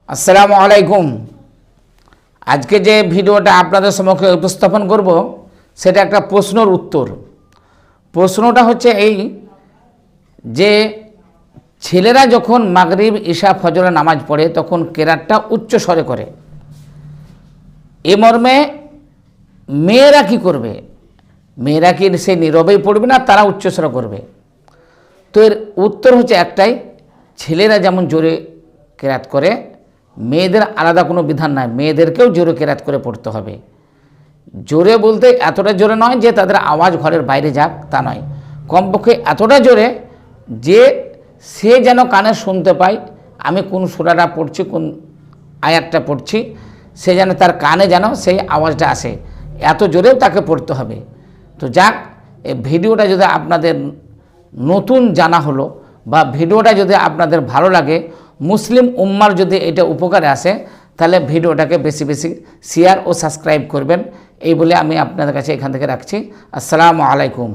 আসসালামু আলাইকুম। আজকে যে ভিডিওটা আপনাদের সম্মুখে উপস্থাপন করব সেটা একটা প্রশ্নের উত্তর। প্রশ্নটা হচ্ছে এই যে ছেলেরা যখন মাগরিব ঈশা ফজরের নামাজ পড়ে তখন কেরাতটা উচ্চ স্বরে করে, এ মর্মে মেয়েরা কি করবে? মেয়েরা কি সে নীরবেই পড়বে না তারা উচ্চস্বর করবে? তো এর উত্তর হচ্ছে একটাই, ছেলেরা যেমন জোরে কেরাত করে মেয়েদের আলাদা কোনো বিধান নাই, মেয়েদেরকেও জোরে কেরাত করে পড়তে হবে। জোরে বলতে এতটা জোরে নয় যে তাদের আওয়াজ ঘরের বাইরে যাক, তা নয়, কমপক্ষে এতটা জোরে যে সে যেন কানে শুনতে পায় আমি কোন সূরাটা পড়ছি, কোন আয়াতটা পড়ছি, সে যেন তার কানে যেন সেই আওয়াজটা আসে, এত জোরেও তাকে পড়তে হবে। তো যাক, এই ভিডিওটা যদি আপনাদের নতুন জানা হলো বা ভিডিওটা যদি আপনাদের ভালো লাগে, মুসলিম উম্মার যদি এটা উপকারে আসে, তাহলে ভিডিওটাকে বেশি বেশি শেয়ার ও সাবস্ক্রাইব করবেন। এই বলে আমি আপনাদের কাছে এখান থেকে রাখছি। আসসালামু আলাইকুম।